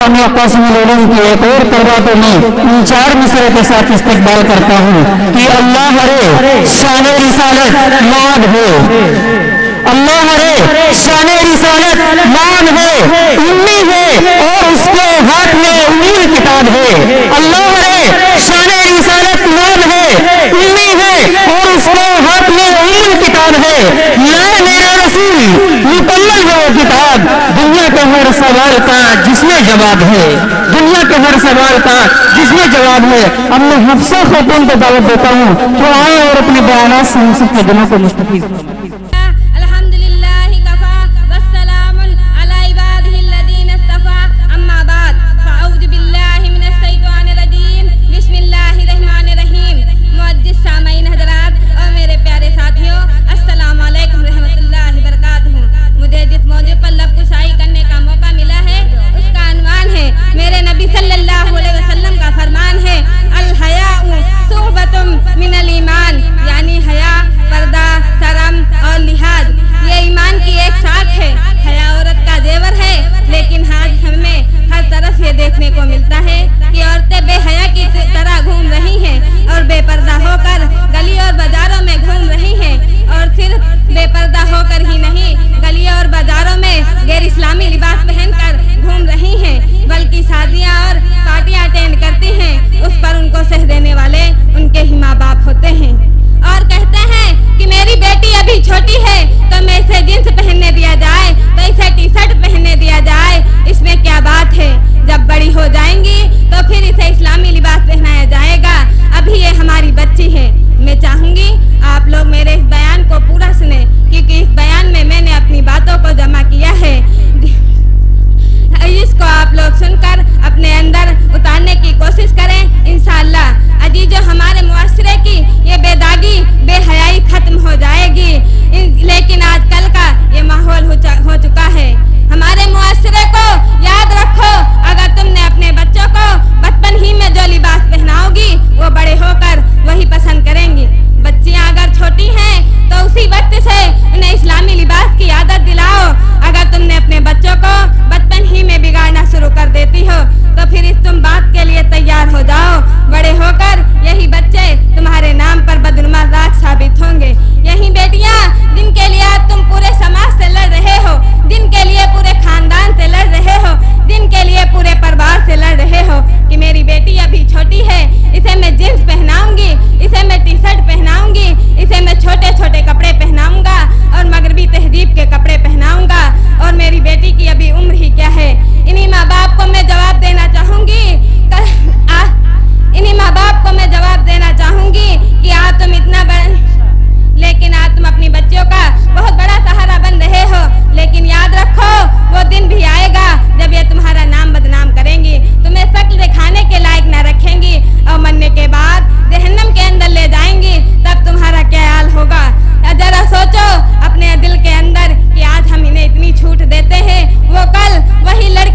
قاسم العلوم کی ایک اور طلبہ کو میں ان 4 مصرے کے ساتھ استقبال کرتا ہوں کہ اللہ رے شان رسالت مان ہو، اللہ رے شان رسالت مان ہو، امی ہے اور اس کے ہاتھ میں امی کتاب ہے، اللہ رے شان رسالت مان ہے، امی ہے اور اس کے ہاتھ میں امی کتاب ہے، لا میرا رسول مکمل ہے وہ کتاب، دنیا کے ہر سوال کا جس میں جواب ہے، دنیا کے ہر سوال کا جس میں جواب ہے۔ اب میں حفصہ خاتون کو دعوت دیتا ہوں کہ آئیں اور اپنے بیانات سے ہم سب کے دلوں کو مستفید کریں۔ دیکھنے کو ملتا ہے کہ عورتیں بے حیا کی طرح گھوم رہی ہیں اور بے پردہ ہو کر گلی اور بازاروں میں گھوم رہی ہیں، اور صرف بے پردہ ہو کر ہی نہیں، گلیوں اور بازاروں میں غیر اسلامی لباس پہن کر گھوم رہی ہیں، بلکہ شادیاں اور پارٹیاں اٹینڈ کرتی ہیں، اس پر ان کو سہ دینے والے ان کے ہی ماں باپ ہوتے ہیں، اور کہتے ہیں کہ میری بیٹی ابھی چھوٹی ہے تو میں اسے جینس پہننے دیا جائے، تو اسے ٹی شرٹ پہننے دیا جائے، اس میں کیا بات ہے؟ جب بڑی ہو جائیں گی تو پھر اسے اسلامی لباس پہنایا جائے گا، ابھی یہ ہماری بچی ہے۔ میں چاہوں گی آپ لوگ میرے اس بیان کو پورا سنیں، کیونکہ اس بیان میں نے اپنی باتوں کو جمع کیا ہے، اس کو آپ لوگ سن کر اپنے اندر اتارنے کی کوشش کریں انشاءاللہ۔ عزیزو، ہمارے معاشرے کی یہ بے داغی بے حیائی ختم ہو جائے گی، لیکن آج کل کا یہ ماحول ہو چکا ہے۔ ہمارے معاشرے کو یاد رکھو، اگر تم نے اپنے بچوں کو بچپن ہی میں جو لباس پہناؤ گی وہ بڑے ہو کر وہی پسند کریں گی۔ بچیاں اگر چھوٹی ہیں تو اسی وقت سے انہیں اسلامی لباس کی عادت دلاؤ، اگر تم نے اپنے بچوں کو بچپن ہی میں بگاڑنا شروع کر دیتی ہو تو پھر اس تم بات کے لیے تیار ہو جاؤ، بڑے ہو کر یہی بچے تمہارے نام پر بدنما راکھ ثابت ہوں گے۔ یہی بیٹیاں جن کے لیے آج تم پورے سماج سے لڑ رہے ہو، جن کے لیے پورے خاندان سے لڑ رہے ہو، جن کے لیے پورے پریوار سے لڑ رہے ہو کہ میری بیٹی ابھی چھوٹی ہے، اسے میں جینس پہناؤں گی، اسے میں ٹی شرٹ پہناؤں گی، اسے میں چھوٹے چھوٹے کپڑے پہناؤں گا اور مغربی تہذیب کے کپڑے پہناؤں گا، اور میری بیٹی کی ابھی عمر ہی کیا ہے۔ انہی ماں باپ کو میں جواب دینا چاہوں گی کہ آج تم اتنا لیکن آج تم اپنی بچیوں کا بہت بڑا سہارا بن رہے ہو، لیکن یاد رکھو وہ دن بھی آئے گا جب یہ تمہارا نام بدنام کریں گی، تمہیں شکل دکھانے کے لائق نہ رکھیں گی اور مرنے کے بعد جہنم کے اندر لے جائیں گی، تب تمہارا کیا حال ہوگا؟ ذرا سوچو اپنے دل کے اندر کہ آج ہم انہیں اتنی چھوٹ دیتے ہیں، وہ کل وہی لڑکی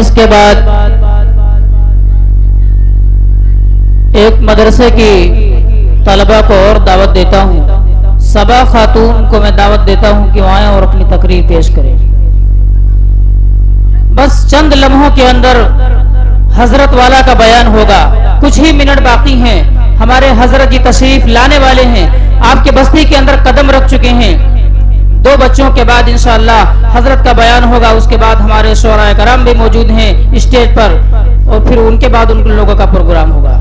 اس کے بعد ایک مدرسے کی طلبہ کو اور دعوت دیتا ہوں. صبا خاتون کو میں دعوت دیتا ہوں کہ وہ آئیں اور اپنی تقریر پیش کریں. بس چند لمحوں کے اندر حضرت والا کا بیان ہوگا. کچھ ہی منٹ باقی ہیں. ہمارے حضرت جی تشریف لانے والے ہیں. آپ کے بستی کے اندر قدم رکھ چکے ہیں. 2 بچوں کے بعد انشاءاللہ حضرت کا بیان ہوگا. اس کے بعد ہمارے شعراء کرام بھی موجود ہیں اسٹیج پر, اور پھر ان کے بعد ان لوگوں کا پروگرام ہوگا.